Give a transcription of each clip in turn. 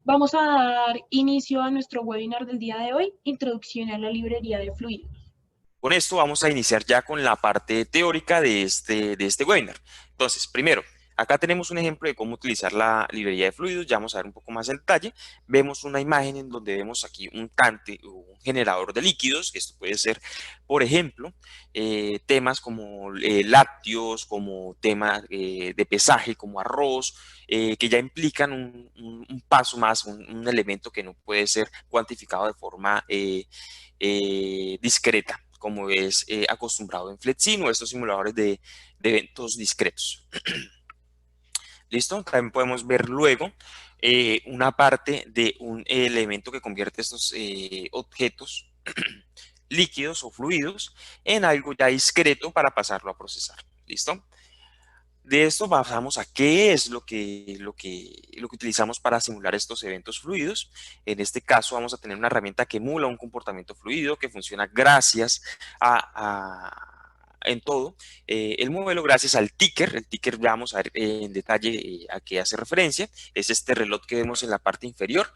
Vamos a dar inicio a nuestro webinar del día de hoy, Introducción a la librería de fluidos. Con esto vamos a iniciar ya con la parte teórica de este webinar. Entonces, primero, acá tenemos un ejemplo de cómo utilizar la librería de fluidos. Ya vamos a ver un poco más en detalle. Vemos una imagen en donde vemos aquí un tanque o un generador de líquidos. Esto puede ser, por ejemplo, temas como lácteos, como temas de pesaje, como arroz, que ya implican un paso más, un elemento que no puede ser cuantificado de forma discreta, como es acostumbrado en Fletsin o estos simuladores de eventos discretos. ¿Listo? También podemos ver luego una parte de un elemento que convierte estos objetos líquidos o fluidos en algo ya discreto para pasarlo a procesar. ¿Listo? De esto pasamos a qué es lo que utilizamos para simular estos eventos fluidos. En este caso vamos a tener una herramienta que emula un comportamiento fluido que funciona gracias en todo el modelo, gracias al ticker. El ticker vamos a ver en detalle a qué hace referencia. Es este reloj que vemos en la parte inferior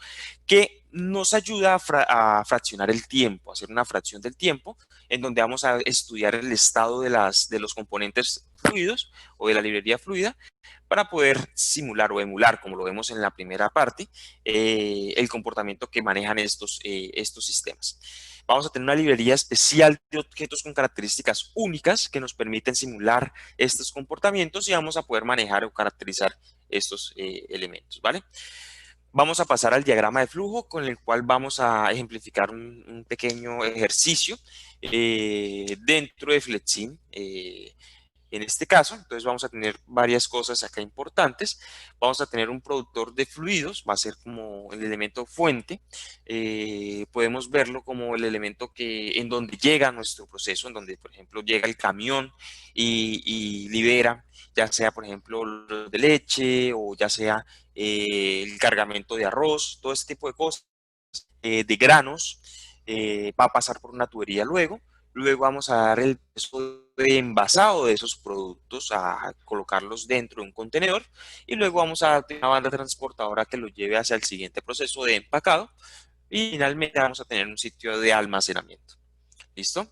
que nos ayuda a fraccionar el tiempo, a hacer una fracción del tiempo en donde vamos a estudiar el estado de los componentes fluidos o de la librería fluida para poder simular o emular, como lo vemos en la primera parte, el comportamiento que manejan estos sistemas. Vamos a tener una librería especial de objetos con características únicas que nos permiten simular estos comportamientos y vamos a poder manejar o caracterizar estos elementos, ¿vale? Vamos a pasar al diagrama de flujo con el cual vamos a ejemplificar un pequeño ejercicio dentro de Fletsim. En este caso, entonces vamos a tener varias cosas acá importantes. Vamos a tener un productor de fluidos, va a ser como el elemento fuente. Podemos verlo como el elemento en donde llega nuestro proceso, en donde, por ejemplo, llega el camión y libera, ya sea, por ejemplo, de leche o ya sea el cargamento de arroz, todo este tipo de cosas, de granos, va a pasar por una tubería luego. Luego vamos a dar el proceso de envasado de esos productos, a colocarlos dentro de un contenedor y luego vamos a dar una banda transportadora que lo lleve hacia el siguiente proceso de empacado y finalmente vamos a tener un sitio de almacenamiento. ¿Listo?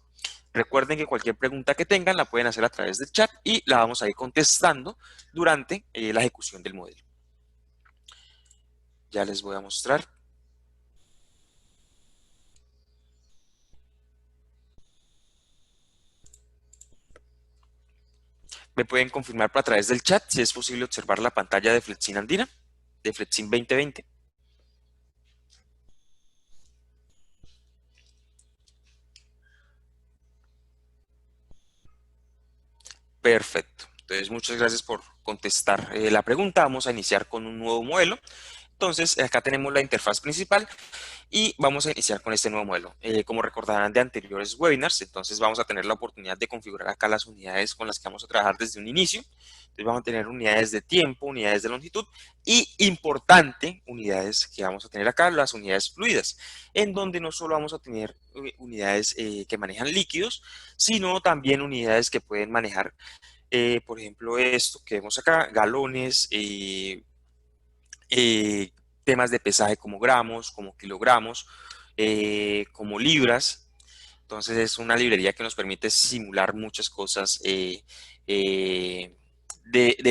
Recuerden que cualquier pregunta que tengan la pueden hacer a través del chat y la vamos a ir contestando durante la ejecución del modelo. Ya les voy a mostrar. Me pueden confirmar a través del chat si es posible observar la pantalla de Fletsim Andina, de Fletsim 2020. Perfecto. Entonces, muchas gracias por contestar la pregunta. Vamos a iniciar con un nuevo modelo. Entonces, acá tenemos la interfaz principal y vamos a iniciar con este nuevo modelo. Como recordarán de anteriores webinars, entonces vamos a tener la oportunidad de configurar acá las unidades con las que vamos a trabajar desde un inicio. Entonces vamos a tener unidades de tiempo, unidades de longitud y, importante, unidades que vamos a tener acá, las unidades fluidas, en donde no solo vamos a tener unidades que manejan líquidos, sino también unidades que pueden manejar, por ejemplo, esto que vemos acá, galones, eh, temas de pesaje como gramos, como kilogramos, como libras. Entonces es una librería que nos permite simular muchas cosas en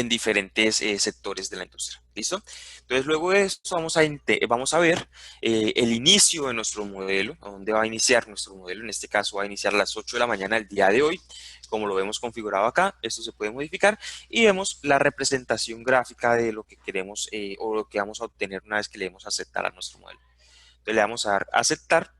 diferentes sectores de la industria. ¿Listo? Entonces luego de esto vamos a ver el inicio de nuestro modelo, a dónde va a iniciar nuestro modelo. En este caso va a iniciar a las 8 de la mañana del día de hoy, como lo vemos configurado acá. Esto se puede modificar y vemos la representación gráfica de lo que queremos o lo que vamos a obtener una vez que le demos a aceptar a nuestro modelo. Entonces le vamos a dar a aceptar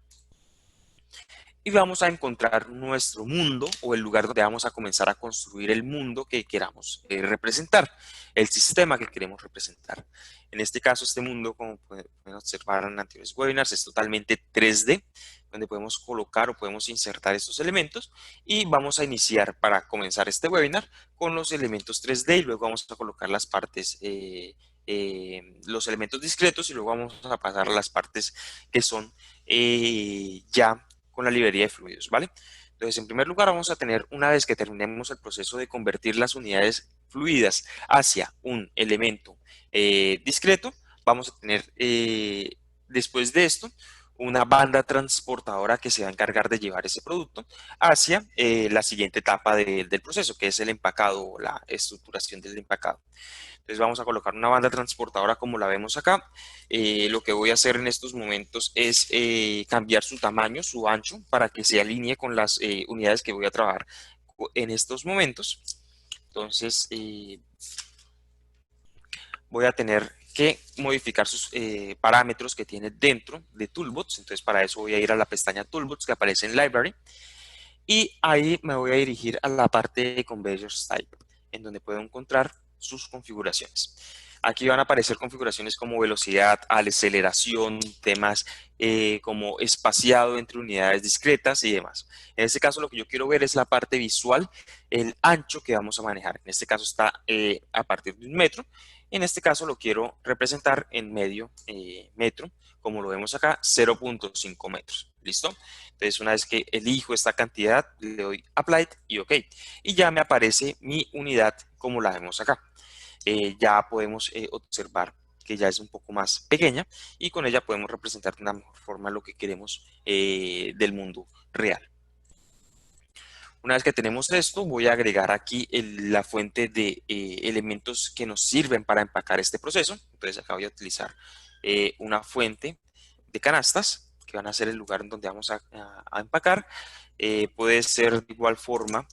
y vamos a encontrar nuestro mundo o el lugar donde vamos a comenzar a construir el mundo que queramos representar, el sistema que queremos representar. En este caso, este mundo, como pueden observar en anteriores webinars, es totalmente 3D, donde podemos colocar o podemos insertar estos elementos y vamos a iniciar para comenzar este webinar con los elementos 3D y luego vamos a colocar las partes, los elementos discretos y luego vamos a pasar a las partes que son ya con la librería de fluidos, ¿vale? Entonces, en primer lugar, vamos a tener, una vez que terminemos el proceso de convertir las unidades fluidas hacia un elemento discreto, vamos a tener después de esto una banda transportadora que se va a encargar de llevar ese producto hacia la siguiente etapa del proceso, que es el empacado o la estructuración del empacado. Entonces vamos a colocar una banda transportadora como la vemos acá. Lo que voy a hacer en estos momentos es cambiar su tamaño, su ancho, para que se alinee con las unidades que voy a trabajar en estos momentos. Entonces voy a tener que modificar sus parámetros que tiene dentro de Toolbox. Entonces para eso voy a ir a la pestaña Toolbox que aparece en Library y ahí me voy a dirigir a la parte de Conveyors Type, en donde puedo encontrar sus configuraciones. Aquí van a aparecer configuraciones como velocidad, aceleración, temas como espaciado entre unidades discretas y demás. En este caso lo que yo quiero ver es la parte visual, el ancho que vamos a manejar. En este caso está a partir de 1 metro. En este caso lo quiero representar en medio metro, como lo vemos acá, 0.5 metros. ¿Listo? Entonces una vez que elijo esta cantidad, le doy Applied y OK. Y ya me aparece mi unidad como la vemos acá. Ya podemos observar que ya es un poco más pequeña y con ella podemos representar de una mejor forma lo que queremos del mundo real. Una vez que tenemos esto, voy a agregar aquí la fuente de elementos que nos sirven para empacar este proceso. Entonces acá voy a utilizar una fuente de canastas, que van a ser el lugar en donde vamos a empacar. Puede ser de igual forma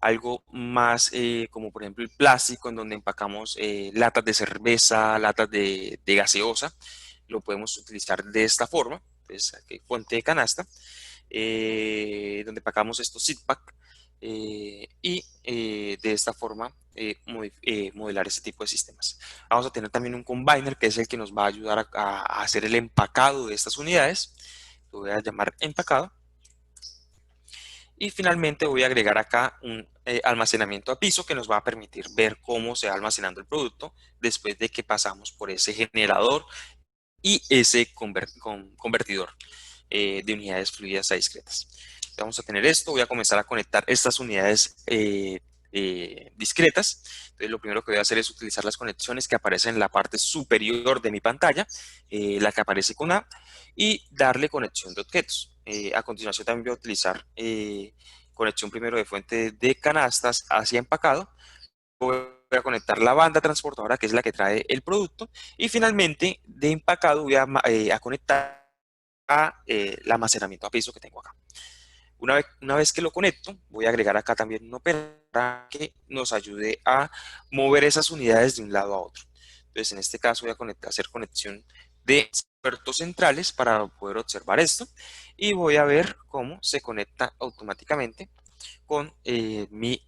algo más como por ejemplo el plástico, en donde empacamos latas de cerveza, latas de gaseosa. Lo podemos utilizar de esta forma. Entonces aquí fuente de canasta. Donde pagamos estos seed pack y de esta forma modelar ese tipo de sistemas. Vamos a tener también un combiner que es el que nos va a ayudar a hacer el empacado de estas unidades. Lo voy a llamar empacado. Y finalmente voy a agregar acá un almacenamiento a piso que nos va a permitir ver cómo se va almacenando el producto después de que pasamos por ese generador y ese convertidor de unidades fluidas a discretas. Vamos a tener esto, voy a comenzar a conectar estas unidades discretas. Entonces lo primero que voy a hacer es utilizar las conexiones que aparecen en la parte superior de mi pantalla, la que aparece con A, y darle conexión de objetos. A continuación también voy a utilizar conexión primero de fuente de canastas hacia empacado. Voy a conectar la banda transportadora, que es la que trae el producto, y finalmente de empacado voy a conectar el almacenamiento a piso que tengo acá. Una vez que lo conecto, voy a agregar acá también un operador que nos ayude a mover esas unidades de un lado a otro. Entonces, en este caso voy a hacer conexión de puertos centrales para poder observar esto y voy a ver cómo se conecta automáticamente con mi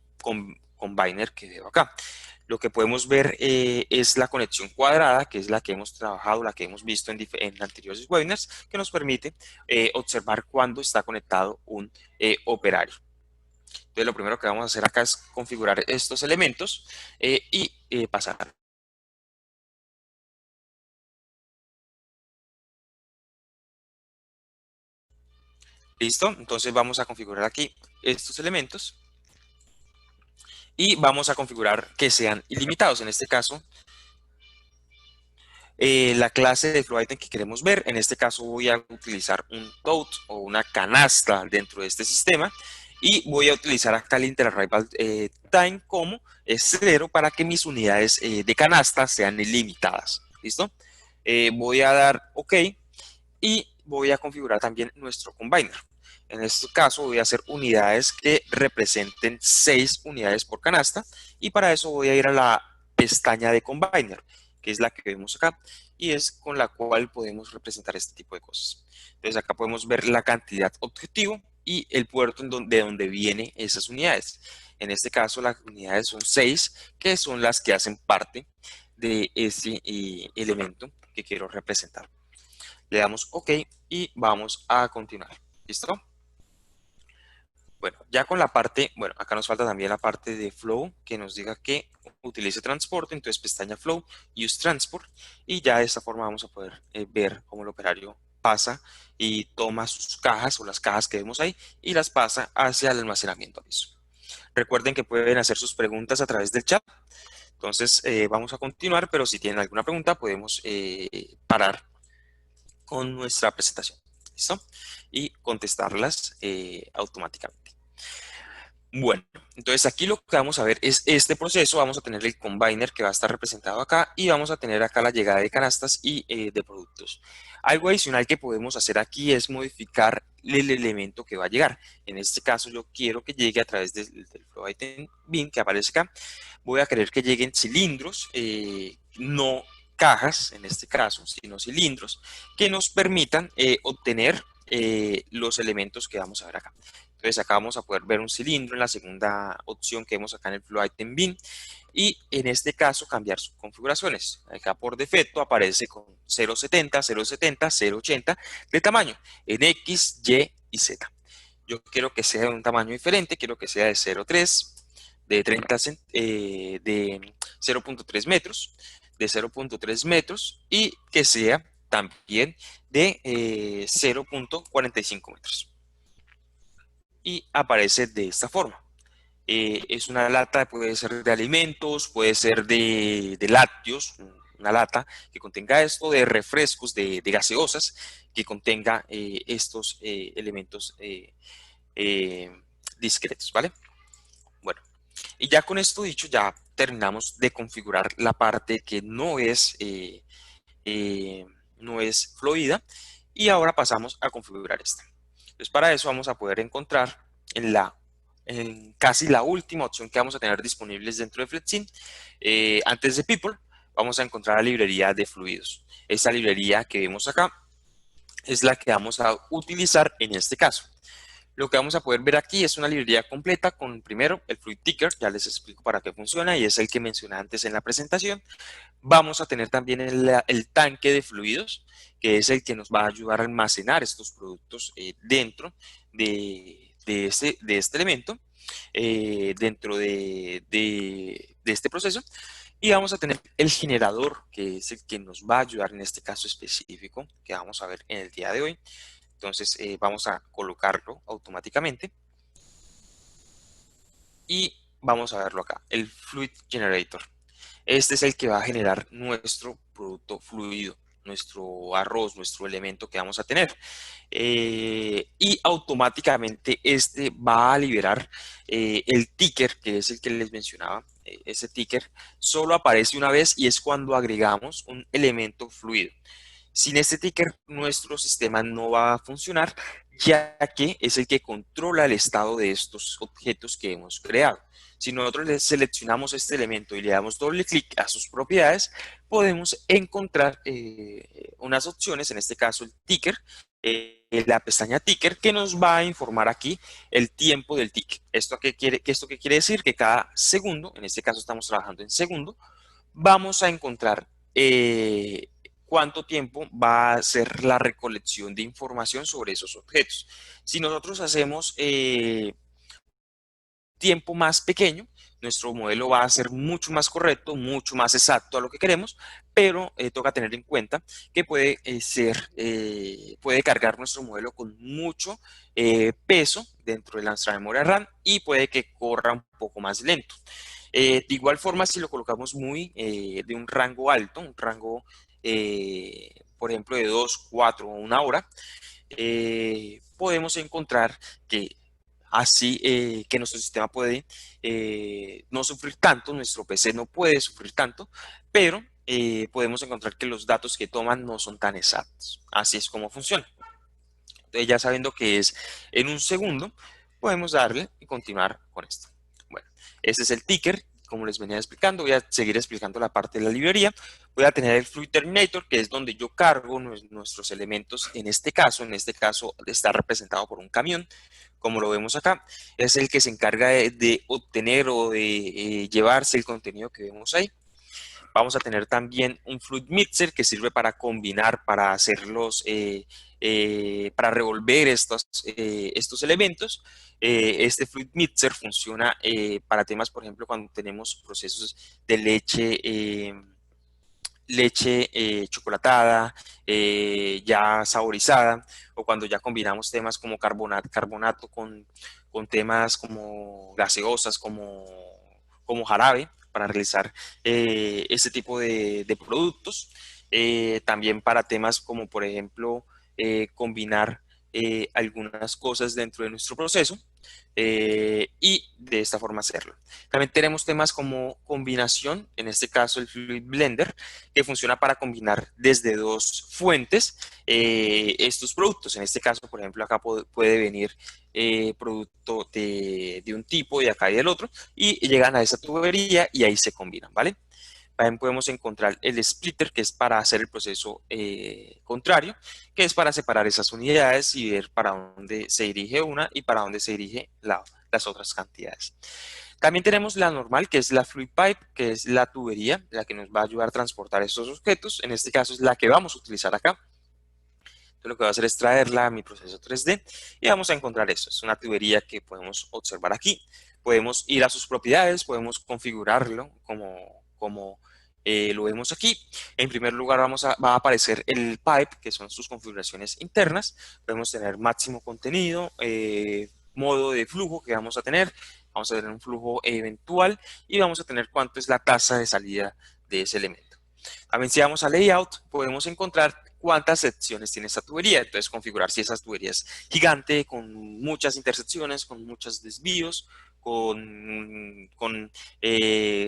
combiner que veo acá. Lo que podemos ver es la conexión cuadrada, que es la que hemos trabajado, la que hemos visto en anteriores webinars, que nos permite observar cuándo está conectado un operario. Entonces, lo primero que vamos a hacer acá es configurar estos elementos y pasar. ¿Listo? Entonces vamos a configurar aquí estos elementos y vamos a configurar que sean ilimitados. En este caso, la clase de flow item que queremos ver. En este caso voy a utilizar un tote o una canasta dentro de este sistema y voy a utilizar acá el interarrival time como 0 para que mis unidades de canasta sean ilimitadas. ¿Listo? Voy a dar OK y voy a configurar también nuestro combiner. En este caso voy a hacer unidades que representen 6 unidades por canasta y para eso voy a ir a la pestaña de combiner, que es la que vemos acá y es con la cual podemos representar este tipo de cosas. Entonces acá podemos ver la cantidad objetivo y el puerto de donde vienen esas unidades. En este caso las unidades son 6, que son las que hacen parte de ese elemento que quiero representar. Le damos OK y vamos a continuar. ¿Listo? Bueno, ya con la parte, bueno, acá nos falta también la parte de flow que nos diga que utilice transporte, entonces pestaña flow, use transport y ya de esta forma vamos a poder ver cómo el operario pasa y toma sus cajas o las cajas que vemos ahí y las pasa hacia el almacenamiento a piso. Recuerden que pueden hacer sus preguntas a través del chat. Entonces, vamos a continuar, pero si tienen alguna pregunta, podemos parar con nuestra presentación. ¿Listo? Y contestarlas automáticamente. Bueno, entonces aquí lo que vamos a ver es este proceso. Vamos a tener el combiner que va a estar representado acá y vamos a tener acá la llegada de canastas y de productos. Algo adicional que podemos hacer aquí es modificar el elemento que va a llegar. En este caso yo quiero que llegue a través del flow item bin que aparece acá. Voy a querer que lleguen cilindros, no cajas en este caso, sino cilindros que nos permitan obtener los elementos que vamos a ver acá. Entonces acá vamos a poder ver un cilindro en la segunda opción que vemos acá en el flow item bin y en este caso cambiar sus configuraciones. Acá por defecto aparece con 0.70, 0.70, 0.80 de tamaño en X, Y y Z. Yo quiero que sea de un tamaño diferente, quiero que sea de 0.3, de 0.3 metros, de 0.3 metros y que sea también de 0.45 metros. Y aparece de esta forma. Es una lata, puede ser de alimentos, puede ser de lácteos, una lata que contenga esto, de refrescos, de gaseosas, que contenga estos elementos discretos, ¿vale? Bueno, y ya con esto dicho, ya terminamos de configurar la parte que eh, no es fluida, y ahora pasamos a configurar esta. Entonces, para eso vamos a poder encontrar en casi la última opción que vamos a tener disponibles dentro de FlexSim. Antes de People, vamos a encontrar la librería de fluidos. Esta librería que vemos acá es la que vamos a utilizar en este caso. Lo que vamos a poder ver aquí es una librería completa con primero el Fluid Ticker, ya les explico para qué funciona y es el que mencioné antes en la presentación. Vamos a tener también el tanque de fluidos, que es el que nos va a ayudar a almacenar estos productos dentro de este elemento, dentro de este proceso. Y vamos a tener el generador, que es el que nos va a ayudar en este caso específico, que vamos a ver en el día de hoy. Entonces vamos a colocarlo automáticamente. Y vamos a verlo acá, el Fluid Generator. Este es el que va a generar nuestro producto fluido, nuestro arroz, nuestro elemento que vamos a tener. Y automáticamente este va a liberar el ticker, que es el que les mencionaba. Ese ticker solo aparece una vez y es cuando agregamos un elemento fluido. Sin este ticker, nuestro sistema no va a funcionar, ya que es el que controla el estado de estos objetos que hemos creado. Si nosotros le seleccionamos este elemento y le damos doble clic a sus propiedades, podemos encontrar unas opciones, en este caso el ticker, la pestaña ticker, que nos va a informar aquí el tiempo del tick. ¿Esto qué quiere decir? Que cada segundo, en este caso estamos trabajando en segundo, vamos a encontrar cuánto tiempo va a ser la recolección de información sobre esos objetos. Si nosotros hacemos tiempo más pequeño, nuestro modelo va a ser mucho más correcto, mucho más exacto a lo que queremos, pero toca tener en cuenta que puede cargar nuestro modelo con mucho peso dentro de nuestra memoria RAM y puede que corra un poco más lento. De igual forma, si lo colocamos de un rango alto, un rango, por ejemplo, de 2, 4 o 1 hora, podemos encontrar que así que nuestro sistema puede no sufrir tanto, nuestro PC no puede sufrir tanto, pero podemos encontrar que los datos que toman no son tan exactos. Así es como funciona. Entonces, ya sabiendo que es en un segundo, podemos darle y continuar con esto. Bueno, este es el ticker, como les venía explicando. Voy a seguir explicando la parte de la librería. Voy a tener el Fluid Terminator, que es donde yo cargo nuestros elementos. En este caso está representado por un camión, como lo vemos acá. Es el que se encarga de obtener o de llevarse el contenido que vemos ahí. Vamos a tener también un Fluid Mixer que sirve para combinar, para hacerlos, para revolver estos elementos. Este Fluid Mixer funciona para temas, por ejemplo, cuando tenemos procesos de leche chocolatada, ya saborizada, o cuando ya combinamos temas como carbonato con temas como gaseosas, como jarabe. para realizar este tipo de productos. También para temas como, por ejemplo, combinar algunas cosas dentro de nuestro proceso y de esta forma hacerlo. También tenemos temas como combinación, en este caso el Fluid Blender, que funciona para combinar desde dos fuentes estos productos. En este caso, por ejemplo, acá puede venir producto de un tipo, de acá y del otro, y llegan a esa tubería y ahí se combinan, ¿vale? También podemos encontrar el splitter, que es para hacer el proceso contrario, que es para separar esas unidades y ver para dónde se dirige una y para dónde se dirige las otras cantidades. También tenemos la normal, que es la fluid pipe, que es la tubería, la que nos va a ayudar a transportar estos objetos. En este caso es la que vamos a utilizar acá. Entonces lo que voy a hacer es traerla a mi proceso 3D y vamos a encontrar eso. Es una tubería que podemos observar aquí. Podemos ir a sus propiedades, podemos configurarlo como lo vemos aquí. En primer lugar va a aparecer el pipe, que son sus configuraciones internas. Podemos tener máximo contenido, modo de flujo que vamos a tener. Vamos a tener un flujo eventual y vamos a tener cuánto es la tasa de salida de ese elemento. También si vamos a Layout, podemos encontrar cuántas secciones tiene esta tubería. Entonces configurar si esa tubería es gigante, con muchas intersecciones, con muchos desvíos, con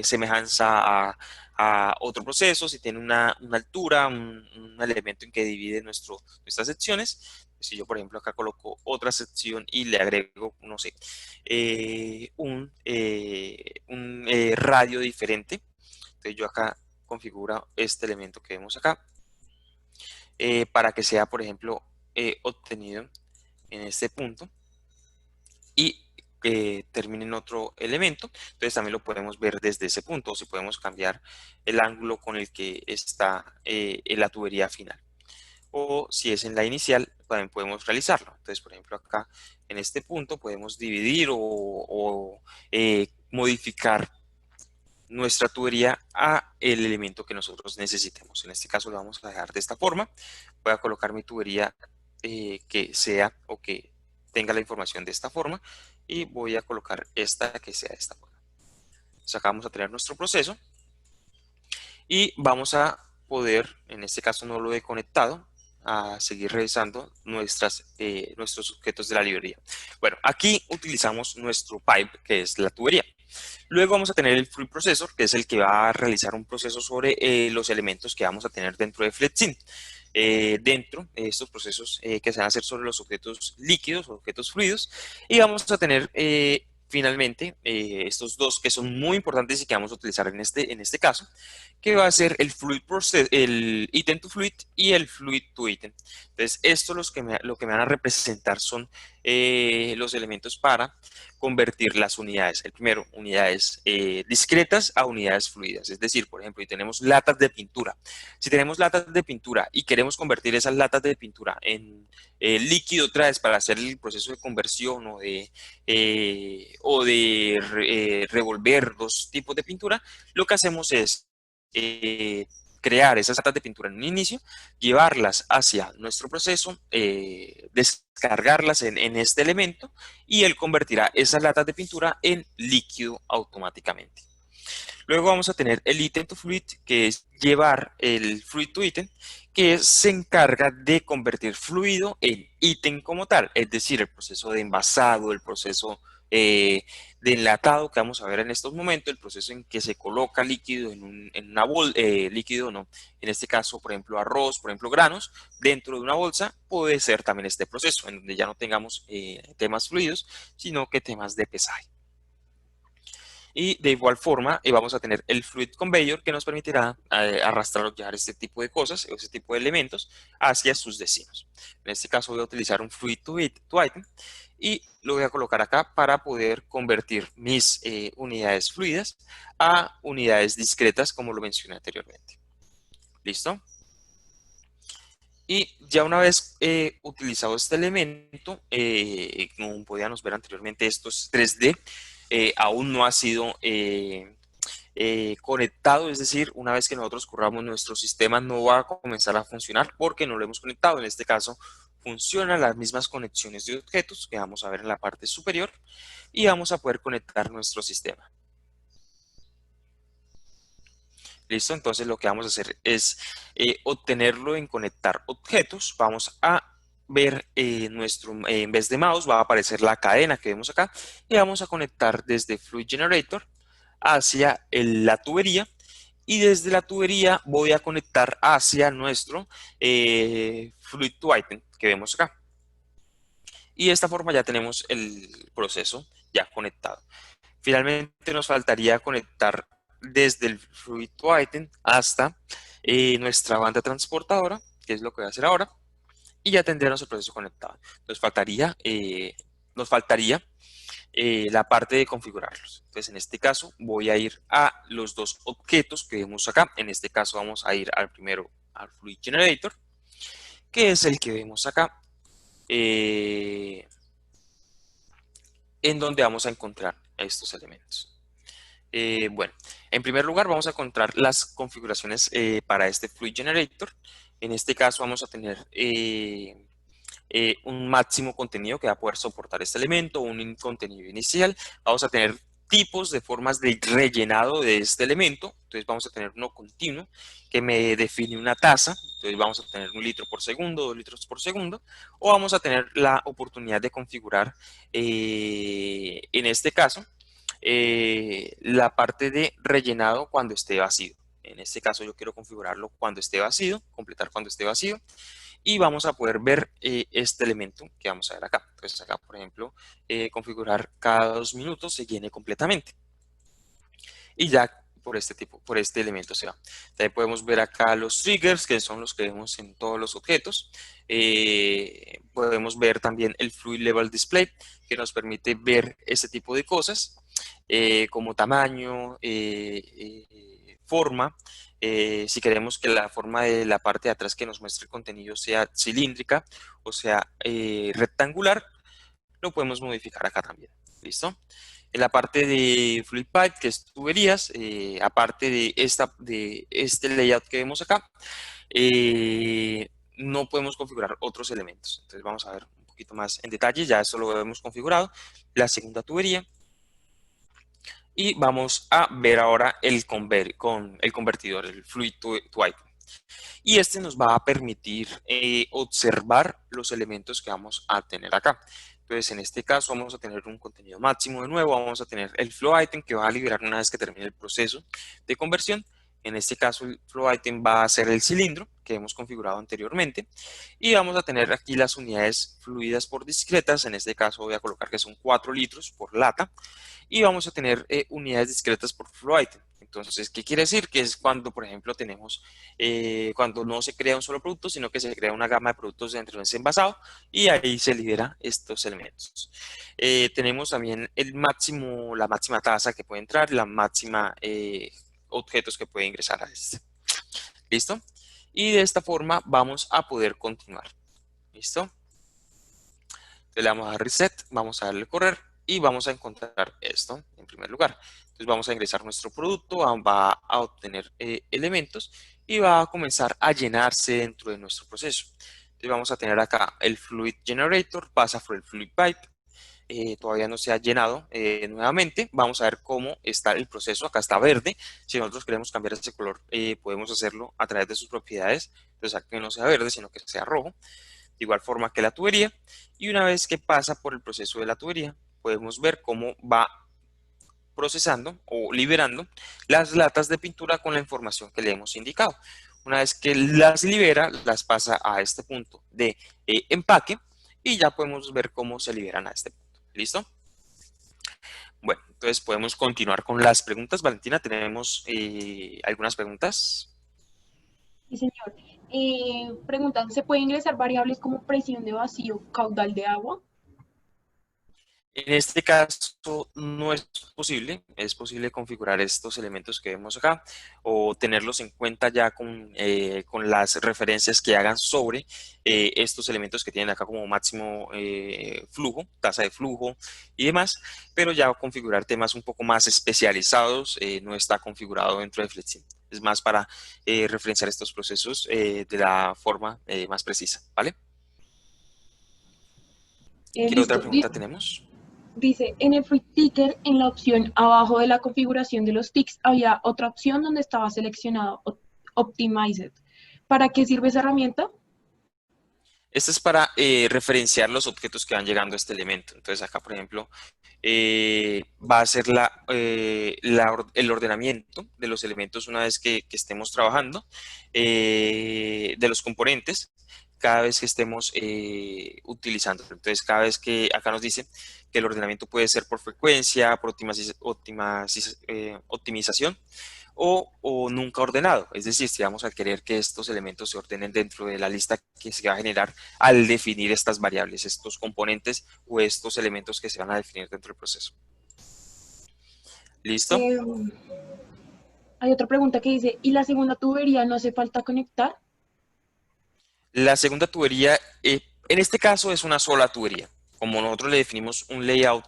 semejanza a otro proceso, si tiene una altura, un elemento en que divide nuestras secciones. Si yo, por ejemplo, acá coloco otra sección y le agrego, no sé, un radio diferente. Entonces yo acá configura este elemento que vemos acá para que sea, por ejemplo, obtenido en este punto y termine en otro elemento. Entonces también lo podemos ver desde ese punto, o si podemos cambiar el ángulo con el que está en la tubería final. O si es en la inicial, también podemos realizarlo. Entonces, por ejemplo, acá en este punto podemos dividir o modificar nuestra tubería a el elemento que nosotros necesitemos. En este caso lo vamos a dejar de esta forma. Voy a colocar mi tubería que sea o que tenga la información de esta forma y voy a colocar esta que sea de esta forma. Entonces acá vamos a tener nuestro proceso y vamos a poder, en este caso no lo he conectado, a seguir revisando nuestros objetos de la librería. Bueno, aquí utilizamos nuestro pipe, que es la tubería. Luego vamos a tener el Fluid Processor, que es el que va a realizar un proceso sobre los elementos que vamos a tener dentro de FluidSim. Dentro de estos procesos que se van a hacer sobre los objetos líquidos o objetos fluidos. Y vamos a tener finalmente estos dos que son muy importantes y que vamos a utilizar en este caso, que va a ser el Fluid Process, el Item to Fluid y el Fluid to Item. Entonces, esto lo que me van a representar son los elementos para convertir las unidades. El primero, unidades discretas a unidades fluidas. Es decir, por ejemplo, si tenemos latas de pintura. Si tenemos latas de pintura y queremos convertir esas latas de pintura en líquido otra vez para hacer el proceso de conversión o de revolver dos tipos de pintura, lo que hacemos es crear esas latas de pintura en un inicio, llevarlas hacia nuestro proceso, descargarlas en este elemento y él convertirá esas latas de pintura en líquido automáticamente. Luego vamos a tener el Item to Fluid, que es llevar el Fluid to Item, que se encarga de convertir fluido en ítem como tal, es decir, el proceso de envasado, el proceso de enlatado que vamos a ver en estos momentos, el proceso en que se coloca líquido en una bolsa, líquido no, en este caso, por ejemplo, arroz, por ejemplo, granos, dentro de una bolsa, puede ser también este proceso, en donde ya no tengamos temas fluidos, sino que temas de pesaje. Y de igual forma vamos a tener el Fluid Conveyor que nos permitirá arrastrar o llevar este tipo de cosas, este tipo de elementos hacia sus destinos. En este caso voy a utilizar un Fluid to Item y lo voy a colocar acá para poder convertir mis unidades fluidas a unidades discretas como lo mencioné anteriormente. ¿Listo? Y ya una vez utilizado este elemento, como podíamos ver anteriormente, esto es 3D, aún no ha sido conectado, es decir, una vez que nosotros corramos nuestro sistema no va a comenzar a funcionar porque no lo hemos conectado. En este caso funcionan las mismas conexiones de objetos que vamos a ver en la parte superior y vamos a poder conectar nuestro sistema. ¿Listo? Entonces lo que vamos a hacer es obtenerlo en conectar objetos. Vamos a ver en vez de mouse va a aparecer la cadena que vemos acá y vamos a conectar desde Fluid Generator hacia la tubería y desde la tubería voy a conectar hacia nuestro Fluid to Item que vemos acá. Y de esta forma ya tenemos el proceso ya conectado. Finalmente nos faltaría conectar desde el Fluid to Item hasta nuestra banda transportadora, que es lo que voy a hacer ahora, y ya tendríamos el proceso conectado. Nos faltaría la parte de configurarlos. Entonces, en este caso, voy a ir a los dos objetos que vemos acá. En este caso, vamos a ir al primero, al Fluid Generator, que es el que vemos acá, en donde vamos a encontrar estos elementos. Bueno, en primer lugar vamos a encontrar las configuraciones para este Fluid Generator. En este caso vamos a tener un máximo contenido que va a poder soportar este elemento, un contenido inicial. Vamos a tener tipos de formas de rellenado de este elemento. Entonces vamos a tener uno continuo que me define una tasa. Entonces vamos a tener 1 litro por segundo, 2 litros por segundo. O vamos a tener la oportunidad de configurar, en este caso, la parte de rellenado cuando esté vacío. En este caso yo quiero configurarlo cuando esté vacío, completar cuando esté vacío. Y vamos a poder ver este elemento que vamos a ver acá. Entonces acá, por ejemplo, configurar cada 2 minutos se llene completamente. Y ya por este elemento se va. También podemos ver acá los triggers, que son los que vemos en todos los objetos. Podemos ver también el Fluid Level Display, que nos permite ver este tipo de cosas, como tamaño, forma. Si queremos que la forma de la parte de atrás que nos muestre el contenido sea cilíndrica o sea rectangular, lo podemos modificar acá también. ¿Listo? En la parte de Fluid Pipe, que es tuberías, aparte de este layout que vemos acá, no podemos configurar otros elementos. Entonces vamos a ver un poquito más en detalle, ya esto lo hemos configurado. La segunda tubería. Y vamos a ver ahora con el convertidor, el Fluid to Item. Y este nos va a permitir observar los elementos que vamos a tener acá. Entonces, en este caso vamos a tener un contenido máximo de nuevo, vamos a tener el flow item que va a liberar una vez que termine el proceso de conversión. En este caso el flow item va a ser el cilindro que hemos configurado anteriormente y vamos a tener aquí las unidades fluidas por discretas. En este caso voy a colocar que son 4 litros por lata y vamos a tener unidades discretas por flow item. Entonces, ¿qué quiere decir? Que es cuando, por ejemplo, tenemos, cuando no se crea un solo producto, sino que se crea una gama de productos dentro de ese envasado y ahí se libera estos elementos. Tenemos también la máxima tasa que puede entrar, la máxima objetos que puede ingresar a este. ¿Listo? Y de esta forma vamos a poder continuar. ¿Listo? Le damos a reset, vamos a darle correr y vamos a encontrar esto en primer lugar. Entonces vamos a ingresar nuestro producto, va a obtener elementos y va a comenzar a llenarse dentro de nuestro proceso. Entonces vamos a tener acá el Fluid Generator, pasa por el Fluid Pipe, todavía no se ha llenado nuevamente. Vamos a ver cómo está el proceso. Acá está verde. Si nosotros queremos cambiar ese color, podemos hacerlo a través de sus propiedades. Entonces, que no sea verde, sino que sea rojo. De igual forma que la tubería. Y una vez que pasa por el proceso de la tubería, podemos ver cómo va procesando o liberando las latas de pintura con la información que le hemos indicado. Una vez que las libera, las pasa a este punto de empaque y ya podemos ver cómo se liberan a este punto. ¿Listo? Bueno, entonces podemos continuar con las preguntas. Valentina, tenemos algunas preguntas. Sí, señor. Preguntan, ¿se puede ingresar variables como presión de vacío, caudal de agua? En este caso no es posible configurar estos elementos que vemos acá o tenerlos en cuenta ya con las referencias que hagan sobre estos elementos que tienen acá como máximo flujo, tasa de flujo y demás, pero ya configurar temas un poco más especializados no está configurado dentro de FlexSim. Es más para referenciar estos procesos de la forma más precisa, ¿vale? ¿Qué otra Listo. pregunta tenemos? Dice, en el Fruit Ticker, en la opción abajo de la configuración de los ticks, había otra opción donde estaba seleccionado Optimized. ¿Para qué sirve esa herramienta? Este es para referenciar los objetos que van llegando a este elemento. Entonces acá, por ejemplo, va a ser el ordenamiento de los elementos una vez que estemos trabajando, de los componentes, cada vez que estemos utilizando. Entonces, cada vez que acá nos dice que el ordenamiento puede ser por frecuencia, por optimización, o nunca ordenado. Es decir, si vamos a querer que estos elementos se ordenen dentro de la lista que se va a generar al definir estas variables, estos componentes o estos elementos que se van a definir dentro del proceso. ¿Listo? Eh, Hay otra pregunta que dice, ¿y la segunda tubería no hace falta conectar? La segunda tubería, en este caso es una sola tubería. Como nosotros le definimos un layout,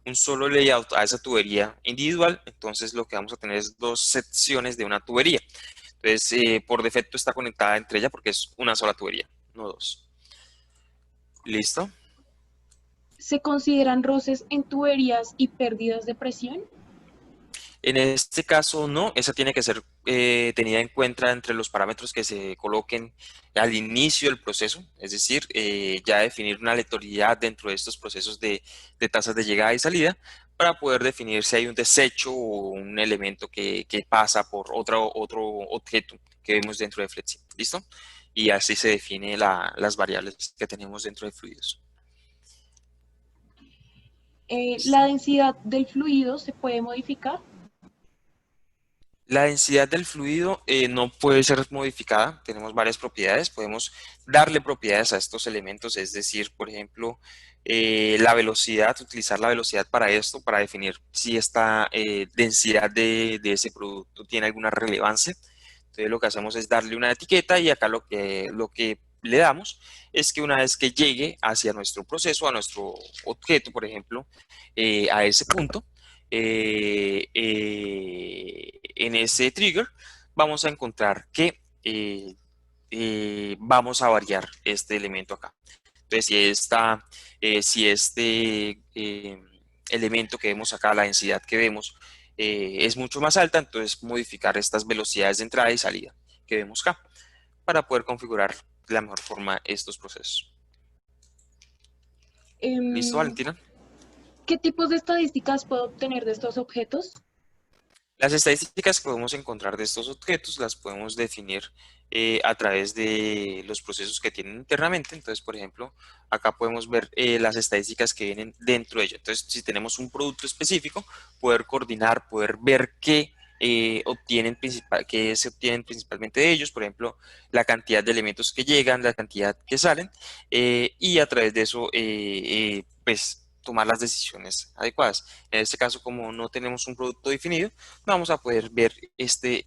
un solo layout a esa tubería individual, entonces lo que vamos a tener es dos secciones de una tubería. Entonces, por defecto está conectada entre ellas porque es una sola tubería, no dos. ¿Listo? ¿Se consideran roces en tuberías y pérdidas de presión? En este caso no, esa tiene que ser tenida en cuenta entre los parámetros que se coloquen al inicio del proceso, es decir, ya definir una aleatoriedad dentro de estos procesos de tasas de llegada y salida para poder definir si hay un desecho o un elemento que pasa por otro objeto que vemos dentro de Flexi. ¿Listo? Y así se define las variables que tenemos dentro de fluidos. ¿La ¿Listo? densidad del fluido se puede modificar? La densidad del fluido no puede ser modificada, tenemos varias propiedades, podemos darle propiedades a estos elementos, es decir, por ejemplo, la velocidad, utilizar la velocidad para esto, para definir si esta densidad de ese producto tiene alguna relevancia. Entonces lo que hacemos es darle una etiqueta y acá lo que le damos es que una vez que llegue hacia nuestro proceso, a nuestro objeto, por ejemplo, a ese punto, en ese trigger vamos a encontrar que vamos a variar este elemento acá. Entonces, si este elemento que vemos acá, la densidad que vemos, es mucho más alta, entonces modificar estas velocidades de entrada y salida que vemos acá para poder configurar de la mejor forma estos procesos. ¿Listo, Em, Valentina? ¿Qué tipos de estadísticas puedo obtener de estos objetos? Las estadísticas que podemos encontrar de estos objetos las podemos definir a través de los procesos que tienen internamente. Entonces, por ejemplo, acá podemos ver las estadísticas que vienen dentro de ello. Entonces, si tenemos un producto específico, poder coordinar, poder ver qué se obtienen principalmente de ellos, por ejemplo, la cantidad de elementos que llegan, la cantidad que salen, y a través de eso, pues, tomar las decisiones adecuadas. En este caso, como no tenemos un producto definido, vamos a poder ver estas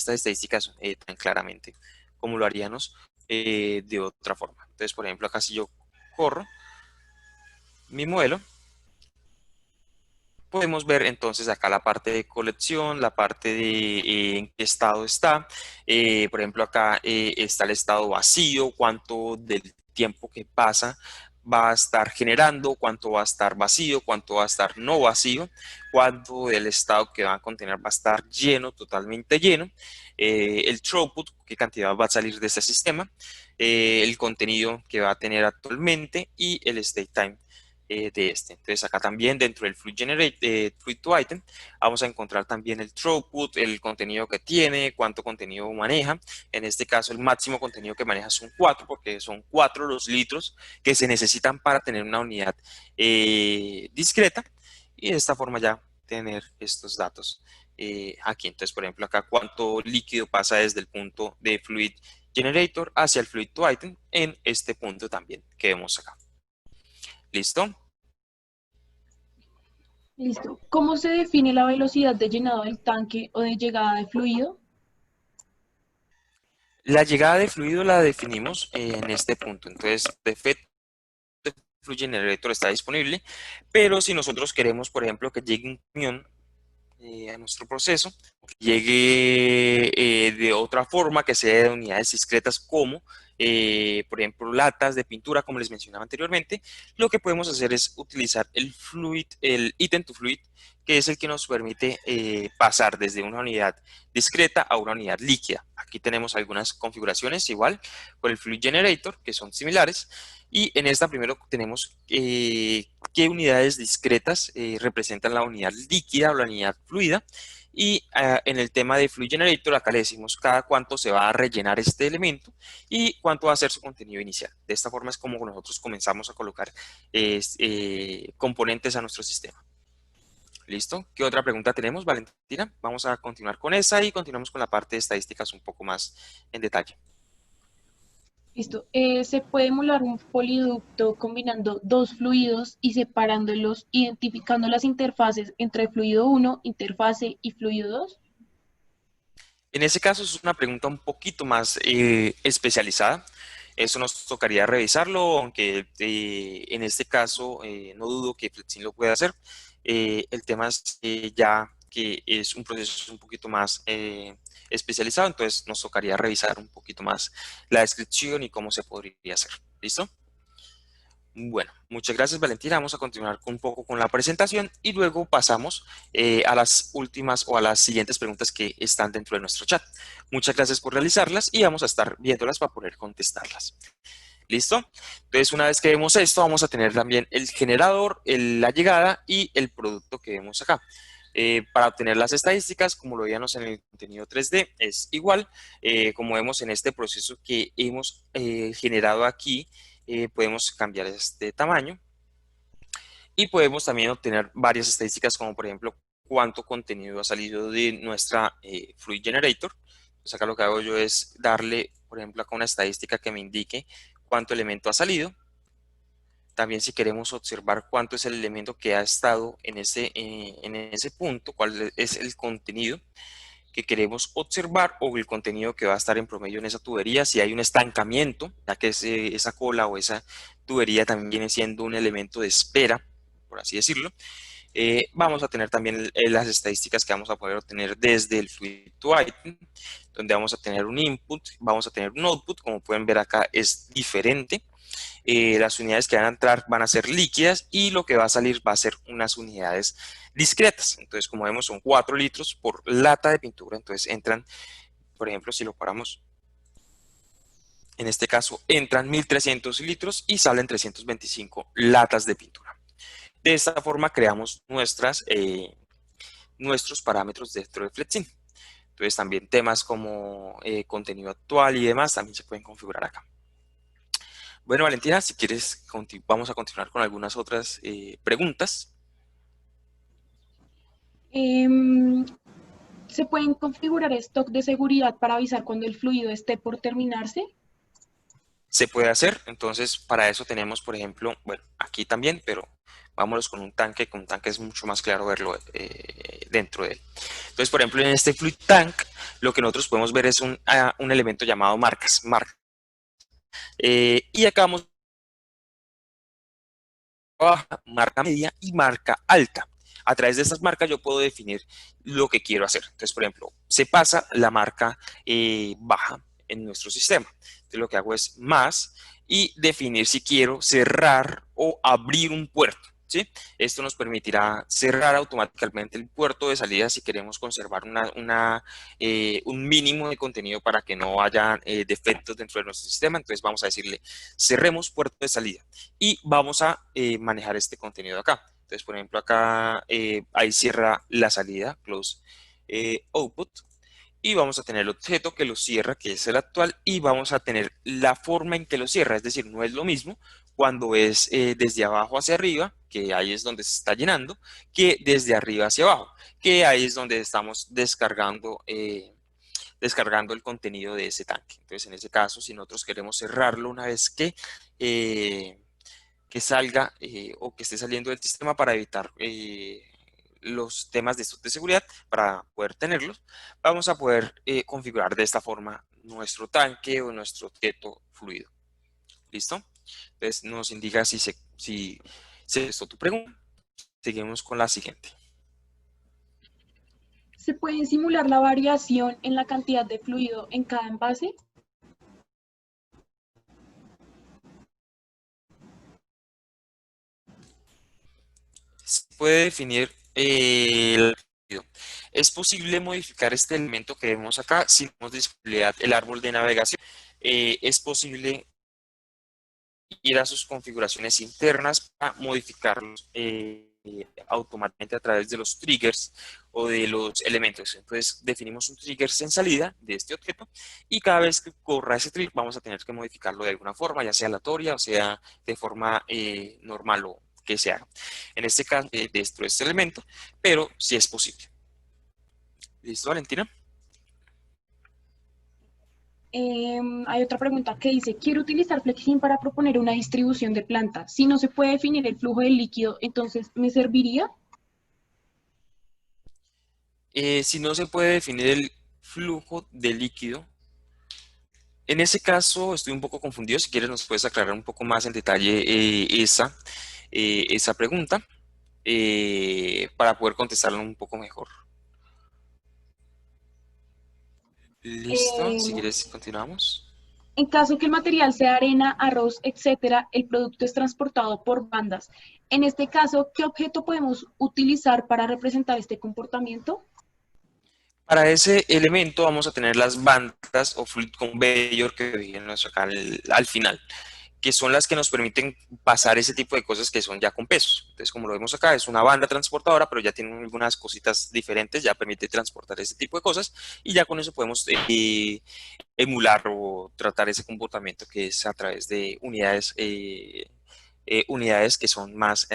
estadísticas tan claramente como lo haríamos de otra forma. Entonces, por ejemplo, acá si yo corro mi modelo, podemos ver entonces acá la parte de colección, la parte de en qué estado está. Por ejemplo, acá está el estado vacío, cuánto del tiempo que pasa va a estar generando, cuánto va a estar vacío, cuánto va a estar no vacío, cuánto del estado que va a contener va a estar lleno, totalmente lleno, el throughput, qué cantidad va a salir de este sistema, el contenido que va a tener actualmente y el state time de este. Entonces acá también dentro del Fluid to Item vamos a encontrar también el throughput, el contenido que tiene, cuánto contenido maneja. En este caso el máximo contenido que maneja son 4 porque son 4 los litros que se necesitan para tener una unidad discreta y de esta forma ya tener estos datos aquí. Entonces, por ejemplo, acá cuánto líquido pasa desde el punto de Fluid Generator hacia el Fluid to Item en este punto también que vemos acá. ¿Listo? Listo. ¿Cómo se define la velocidad de llenado del tanque o de llegada de fluido? La llegada de fluido la definimos en este punto. Entonces, defecto de Fluid Generator está disponible, pero si nosotros queremos, por ejemplo, que llegue un camión a nuestro proceso, que llegue de otra forma, que sea de unidades discretas como por ejemplo, latas de pintura, como les mencionaba anteriormente, lo que podemos hacer es utilizar el Item to Fluid, que es el que nos permite pasar desde una unidad discreta a una unidad líquida. Aquí tenemos algunas configuraciones igual con el Fluid Generator, que son similares, y en esta primero tenemos qué unidades discretas representan la unidad líquida o la unidad fluida. Y en el tema de Fluid Generator, acá le decimos cada cuánto se va a rellenar este elemento y cuánto va a ser su contenido inicial. De esta forma es como nosotros comenzamos a colocar componentes a nuestro sistema. ¿Listo? ¿Qué otra pregunta tenemos, Valentina? Vamos a continuar con esa y continuamos con la parte de estadísticas un poco más en detalle. Listo. Se puede emular un poliducto combinando dos fluidos y separándolos, identificando las interfaces entre fluido 1, interfase y fluido 2. En ese caso es una pregunta un poquito más especializada. Eso nos tocaría revisarlo, aunque en este caso no dudo que Flexin lo pueda hacer. El tema es ya que es un proceso un poquito más especializado, entonces nos tocaría revisar un poquito más la descripción y cómo se podría hacer. ¿Listo? Bueno, muchas gracias Valentina. Vamos a continuar un poco con la presentación y luego pasamos a las últimas o a las siguientes preguntas que están dentro de nuestro chat. Muchas gracias por realizarlas y vamos a estar viéndolas para poder contestarlas. ¿Listo? Entonces, una vez que vemos esto, vamos a tener también el generador, la llegada y el producto que vemos acá. Para obtener las estadísticas, como lo veíamos en el contenido 3D, es igual. Como vemos en este proceso que hemos generado aquí, podemos cambiar este tamaño y podemos también obtener varias estadísticas como por ejemplo cuánto contenido ha salido de nuestra Fluid Generator. Entonces acá lo que hago yo es darle por ejemplo acá una estadística que me indique cuánto elemento ha salido. También si queremos observar cuánto es el elemento que ha estado en ese punto, cuál es el contenido que queremos observar o el contenido que va a estar en promedio en esa tubería, si hay un estancamiento, ya que esa cola o esa tubería también viene siendo un elemento de espera, por así decirlo. Vamos a tener también las estadísticas que vamos a poder obtener desde el Fluid to Item, donde vamos a tener un input, vamos a tener un output, como pueden ver acá es diferente. Las unidades que van a entrar van a ser líquidas y lo que va a salir va a ser unas unidades discretas. Entonces, como vemos, son 4 litros por lata de pintura. Entonces, entran, por ejemplo, si lo paramos, en este caso, entran 1300 litros y salen 325 latas de pintura. De esta forma, creamos nuestros parámetros dentro de Flexin. Entonces, también temas como contenido actual y demás también se pueden configurar acá. Bueno, Valentina, si quieres, vamos a continuar con algunas otras preguntas. ¿Se pueden configurar stock de seguridad para avisar cuando el fluido esté por terminarse? Se puede hacer, entonces para eso tenemos, por ejemplo, bueno, aquí también, pero vámonos con un tanque, con un tanque es mucho más claro verlo dentro de él. Entonces, por ejemplo, en este Fluid Tank, lo que nosotros podemos ver es un elemento llamado marcas. Y acá vamos baja, marca media y marca alta. A través de estas marcas yo puedo definir lo que quiero hacer. Entonces, por ejemplo, se pasa la marca baja en nuestro sistema. Entonces, lo que hago es más y definir si quiero cerrar o abrir un puerto. ¿Sí? Esto nos permitirá cerrar automáticamente el puerto de salida si queremos conservar un mínimo de contenido para que no haya defectos dentro de nuestro sistema. Entonces vamos a decirle cerremos puerto de salida y vamos a manejar este contenido acá. Entonces, por ejemplo, acá ahí cierra la salida, close output, y vamos a tener el objeto que lo cierra, que es el actual, y vamos a tener la forma en que lo cierra, es decir, no es lo mismo cuando es desde abajo hacia arriba, que ahí es donde se está llenando, que desde arriba hacia abajo, que ahí es donde estamos descargando el contenido de ese tanque. Entonces, en ese caso, si nosotros queremos cerrarlo una vez que salga o que esté saliendo del sistema para evitar los temas de seguridad, para poder tenerlos, vamos a poder configurar de esta forma nuestro tanque o nuestro objeto fluido. ¿Listo? Entonces nos indica si se contestó tu pregunta. Seguimos con la siguiente. ¿Se puede simular la variación en la cantidad de fluido en cada envase? puede definir el líquido. Es posible modificar este elemento que vemos acá si tenemos disponibilidad el árbol de navegación. Es posible ir a sus configuraciones internas para modificarlos automáticamente a través de los triggers o de los elementos. Entonces definimos un trigger en salida de este objeto y cada vez que corra ese trigger vamos a tener que modificarlo de alguna forma, ya sea aleatoria o sea de forma normal o que se haga. En este caso, dentro de este elemento, pero sí es posible. ¿Listo, Valentina? Hay otra pregunta que dice, quiero utilizar Flexim para proponer una distribución de planta. Si no se puede definir el flujo del líquido, entonces, ¿me serviría? Si no se puede definir el flujo de líquido, en ese caso estoy un poco confundido. Si quieres nos puedes aclarar un poco más en detalle esa pregunta para poder contestarla un poco mejor. Listo, Eh, si quieres continuamos. en caso que el material sea arena, arroz, etcétera, el producto es transportado por bandas. En este caso, ¿qué objeto podemos utilizar para representar este comportamiento? Para ese elemento vamos a tener las bandas o fluid conveyor que vienen acá al final, que son las que nos permiten pasar ese tipo de cosas que son ya con pesos. Entonces, como lo vemos acá, es una banda transportadora, pero ya tiene algunas cositas diferentes, ya permite transportar ese tipo de cosas, y ya con eso podemos emular o tratar ese comportamiento que es a través de unidades que son más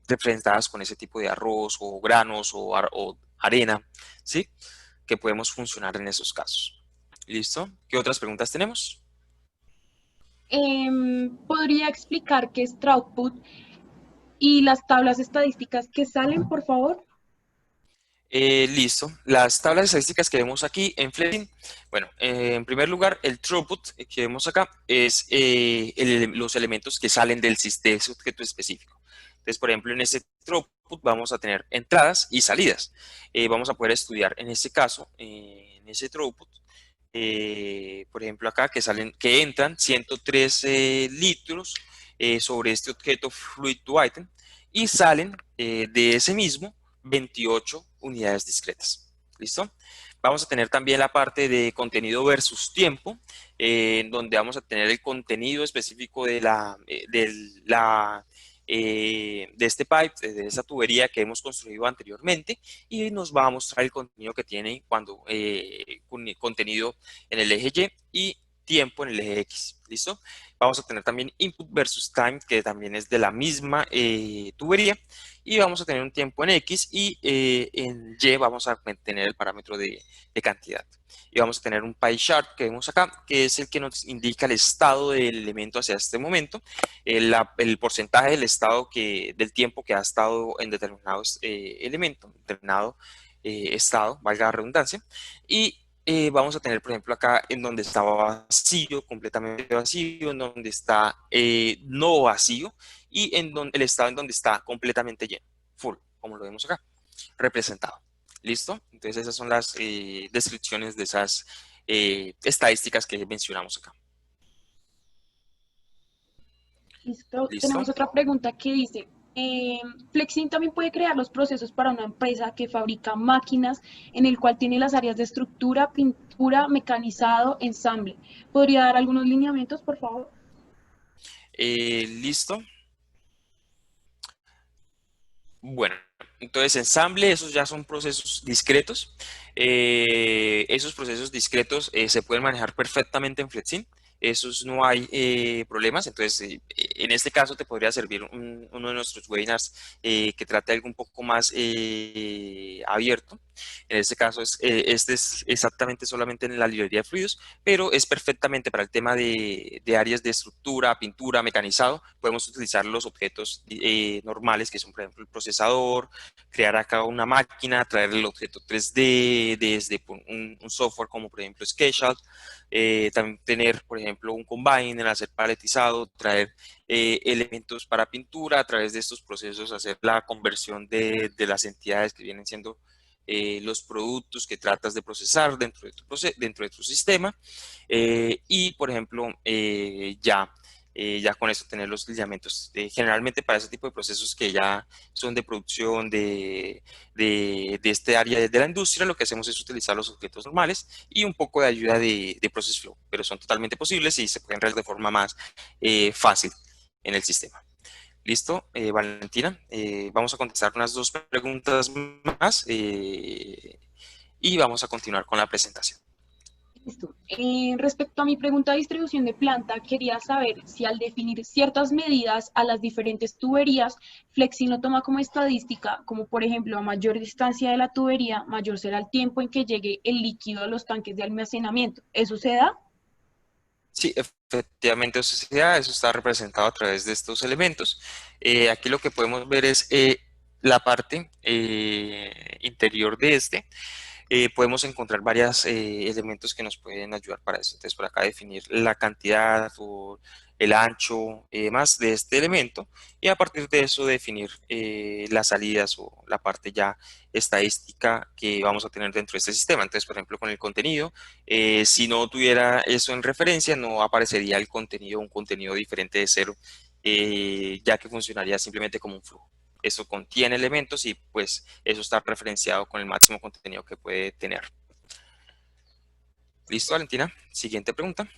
representadas con ese tipo de arroz o granos o arena, ¿sí? Que podemos funcionar en esos casos. ¿Listo? ¿Qué otras preguntas tenemos? ¿Podría explicar qué es Output y las tablas estadísticas que salen, por favor? Listo. Las tablas estadísticas que vemos aquí en Flexing, bueno, en primer lugar, el throughput que vemos acá es los elementos que salen de ese objeto específico. Entonces, por ejemplo, en este throughput vamos a tener entradas y salidas. Vamos a poder estudiar en este caso, en ese throughput, por ejemplo, acá que entran 113 litros sobre este objeto fluid to item y salen de ese mismo 28 unidades discretas. ¿Listo? Vamos a tener también la parte de contenido versus tiempo, en donde vamos a tener el contenido específico de este pipe, de esa tubería que hemos construido anteriormente, y nos va a mostrar el contenido que tiene cuando contenido en el eje Y tiempo en el eje X. ¿Listo? Vamos a tener también input versus time, que también es de la misma tubería, y vamos a tener un tiempo en X y en Y vamos a tener el parámetro de cantidad. Y vamos a tener un pie chart que vemos acá, que es el que nos indica el estado del elemento hacia este momento, el porcentaje del estado del tiempo que ha estado en determinado elemento, determinado estado, valga la redundancia, y vamos a tener, por ejemplo, acá en donde estaba vacío, completamente vacío, en donde está no vacío, y el estado en donde está completamente lleno, full, como lo vemos acá, representado. ¿Listo? Entonces esas son las descripciones de esas estadísticas que mencionamos acá. Listo. ¿Listo? Tenemos otra pregunta que dice, Flexin también puede crear los procesos para una empresa que fabrica máquinas en el cual tiene las áreas de estructura, pintura, mecanizado, ensamble. ¿Podría dar algunos lineamientos, por favor? ¿Listo? Bueno, entonces ensamble, esos ya son procesos discretos. Esos procesos discretos se pueden manejar perfectamente en Flexin. Esos no hay problemas. Entonces, en este caso te podría servir uno de nuestros webinars que trate algo un poco más abierto. En este caso, este es exactamente solamente en la librería de fluidos, pero es perfectamente para el tema de áreas de estructura, pintura, mecanizado. Podemos utilizar los objetos normales, que son, por ejemplo, el procesador, crear acá una máquina, traer el objeto 3D desde un software como, por ejemplo, SketchUp. También tener, por ejemplo, un combiner, hacer paletizado, traer elementos para pintura, a través de estos procesos hacer la conversión de las entidades que vienen siendo los productos que tratas de procesar dentro de tu sistema y, por ejemplo, ya ya con esto tener los lineamientos. Generalmente para ese tipo de procesos que ya son de producción de este área de la industria, lo que hacemos es utilizar los objetos normales y un poco de ayuda de Process Flow, pero son totalmente posibles y se pueden realizar de forma más fácil en el sistema. ¿Listo, Valentina? Vamos a contestar unas 2 preguntas más y vamos a continuar con la presentación. Listo. Respecto a mi pregunta de distribución de planta, quería saber si al definir ciertas medidas a las diferentes tuberías, Flexi no toma como estadística, como por ejemplo a mayor distancia de la tubería, mayor será el tiempo en que llegue el líquido a los tanques de almacenamiento. ¿Eso se da? Sí, efectivamente, eso está representado a través de estos elementos. Aquí lo que podemos ver es la parte interior de este. Podemos encontrar varios elementos que nos pueden ayudar para eso. Entonces, por acá definir la cantidad o el ancho y demás de este elemento y a partir de eso definir las salidas o la parte ya estadística que vamos a tener dentro de este sistema. Entonces, por ejemplo, con el contenido, si no tuviera eso en referencia, no aparecería el contenido, un contenido diferente de cero, ya que funcionaría simplemente como un flujo. Eso contiene elementos y pues eso está referenciado con el máximo contenido que puede tener. ¿Listo, Valentina? Siguiente pregunta.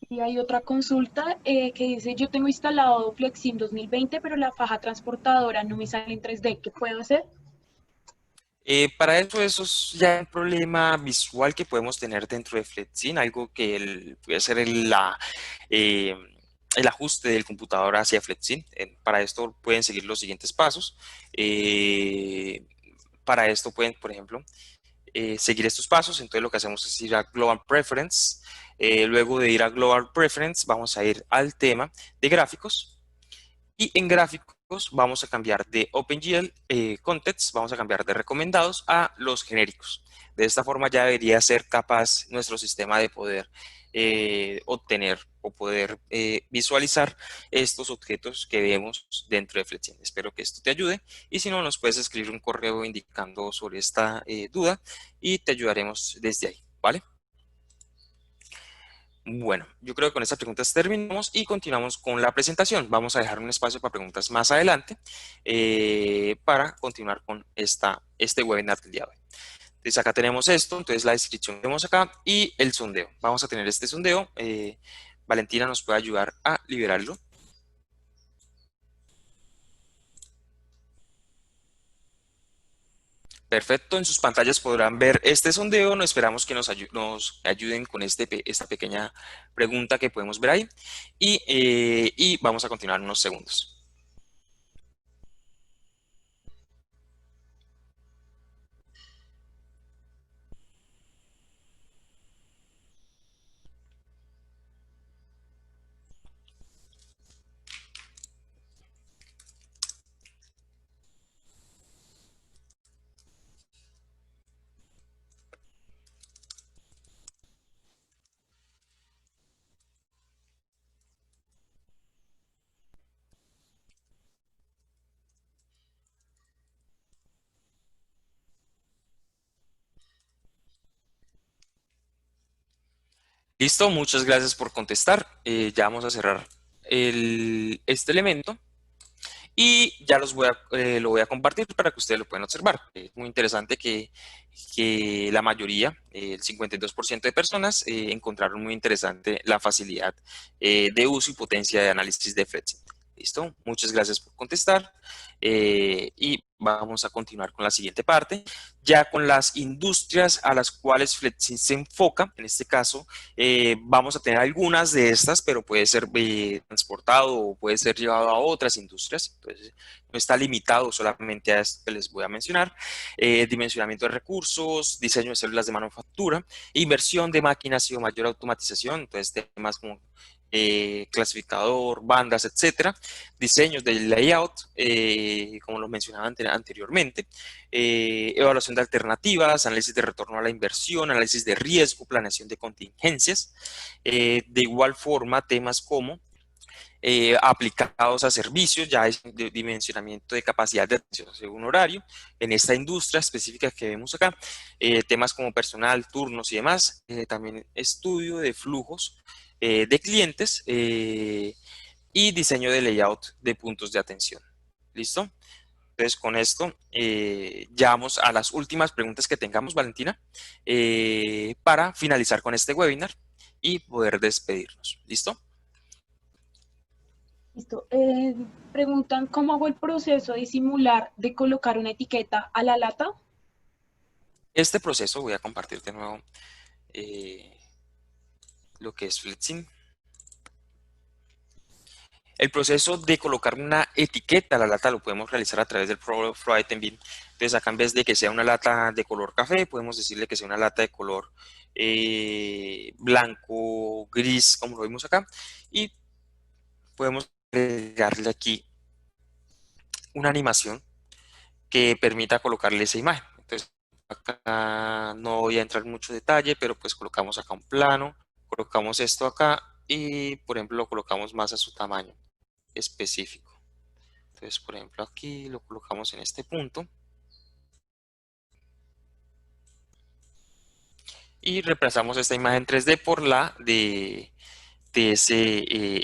Y hay otra consulta que dice, yo tengo instalado Flexim 2020, pero la faja transportadora no me sale en 3D. ¿Qué puedo hacer? Para eso es ya un problema visual que podemos tener dentro de Flexin, algo que puede ser eh, el ajuste del computador hacia Flexin. Para esto pueden seguir los siguientes pasos. Para esto pueden, por ejemplo, seguir estos pasos. Entonces lo que hacemos es ir a Global Preference. Luego de ir a Global Preference vamos a ir al tema de gráficos y en gráficos vamos a cambiar de OpenGL Contents, vamos a cambiar de recomendados a los genéricos. De esta forma ya debería ser capaz nuestro sistema de poder obtener o poder visualizar estos objetos que vemos dentro de Flexin. Espero que esto te ayude y si no nos puedes escribir un correo indicando sobre esta duda y te ayudaremos desde ahí, ¿vale? Bueno, yo creo que con estas preguntas terminamos y continuamos con la presentación. Vamos a dejar un espacio para preguntas más adelante para continuar con este webinar del día de hoy. Entonces acá tenemos esto, entonces la descripción que vemos acá y el sondeo. Vamos a tener este sondeo. Valentina nos puede ayudar a liberarlo. Perfecto, en sus pantallas podrán ver este sondeo. No esperamos que nos ayuden con esta pequeña pregunta que podemos ver ahí. Y vamos a continuar unos segundos. Listo, muchas gracias por contestar. Ya vamos a cerrar este elemento y ya lo voy a compartir para que ustedes lo puedan observar. Es muy interesante que la mayoría, el 52% de personas, encontraron muy interesante la facilidad de uso y potencia de análisis de Flexi. ¿Listo? Muchas gracias por contestar y vamos a continuar con la siguiente parte, ya con las industrias a las cuales Flexi se enfoca. En este caso, vamos a tener algunas de estas, pero puede ser transportado o puede ser llevado a otras industrias. Entonces, no está limitado solamente a esto que les voy a mencionar. Dimensionamiento de recursos, diseño de células de manufactura, inversión de máquinas y mayor automatización. Entonces, temas como clasificador, bandas, etcétera, diseños del layout, como lo mencionaba anteriormente, evaluación de alternativas, análisis de retorno a la inversión, análisis de riesgo, planeación de contingencias. De igual forma, temas como aplicados a servicios, ya es de dimensionamiento de capacidad de atención según horario, en esta industria específica que vemos acá, temas como personal, turnos y demás, también estudio de flujos de clientes y diseño de layout de puntos de atención. ¿Listo? Entonces, con esto ya vamos a las últimas preguntas que tengamos, Valentina, para finalizar con este webinar y poder despedirnos. ¿Listo? Listo. Preguntan cómo hago el proceso de simular de colocar una etiqueta a la lata. Este proceso, voy a compartir de nuevo eh, lo que es Flexing. El proceso de colocar una etiqueta a la lata lo podemos realizar a través del Pro Item Bin. Entonces acá en vez de que sea una lata de color café, podemos decirle que sea una lata de color blanco, gris, como lo vimos acá. Y podemos agregarle aquí una animación que permita colocarle esa imagen. Entonces acá no voy a entrar en mucho detalle, pero pues colocamos acá un plano, colocamos esto acá y por ejemplo lo colocamos más a su tamaño específico. Entonces, por ejemplo, aquí lo colocamos en este punto y reemplazamos esta imagen 3D por la de ese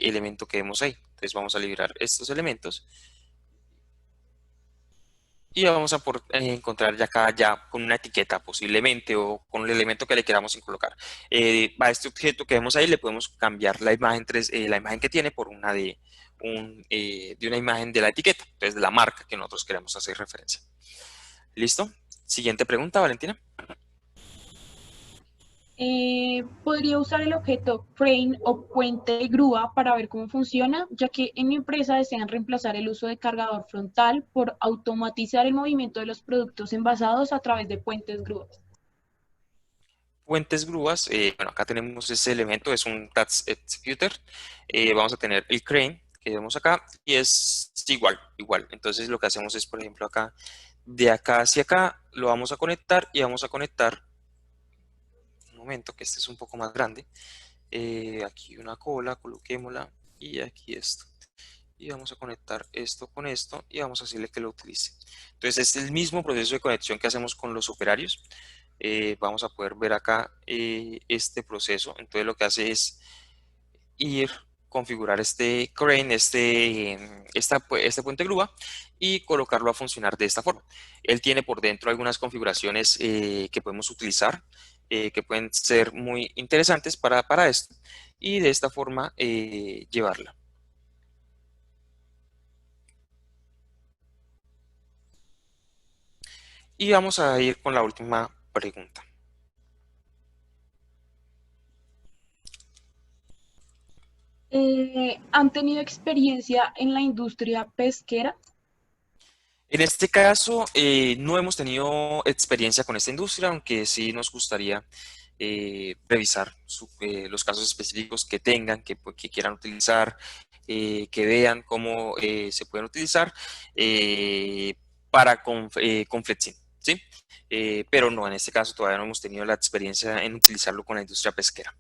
elemento que vemos ahí. Entonces vamos a liberar estos elementos y vamos a encontrar ya acá ya con una etiqueta posiblemente o con el elemento que le queramos colocar. A este objeto que vemos ahí le podemos cambiar la imagen, la imagen que tiene por una de una imagen de la etiqueta, entonces de la marca que nosotros queremos hacer referencia. ¿Listo? Siguiente pregunta, Valentina. Podría usar el objeto crane o puente de grúa para ver cómo funciona, ya que en mi empresa desean reemplazar el uso de cargador frontal por automatizar el movimiento de los productos envasados a través de puentes grúas. Puentes grúas, bueno, acá tenemos ese elemento, es un Task Executor. Vamos a tener el crane que vemos acá y es igual. Entonces lo que hacemos es, por ejemplo, acá, de acá hacia acá, lo vamos a conectar y vamos a conectar, un momento, que este es un poco más grande. Aquí una cola, coloquémosla y aquí esto. Y vamos a conectar esto con esto y vamos a decirle que lo utilice. Entonces es el mismo proceso de conexión que hacemos con los operarios. Vamos a poder ver acá este proceso. Entonces lo que hace es ir, configurar este crane, este puente grúa y colocarlo a funcionar de esta forma. Él tiene por dentro algunas configuraciones que podemos utilizar, que pueden ser muy interesantes para esto y de esta forma llevarla. Y vamos a ir con la última pregunta. ¿Han tenido experiencia en la industria pesquera? En este caso, no hemos tenido experiencia con esta industria, aunque sí nos gustaría revisar los casos específicos que tengan, que quieran utilizar, que vean cómo se pueden utilizar con Flexin, ¿sí? Pero no, en este caso todavía no hemos tenido la experiencia en utilizarlo con la industria pesquera.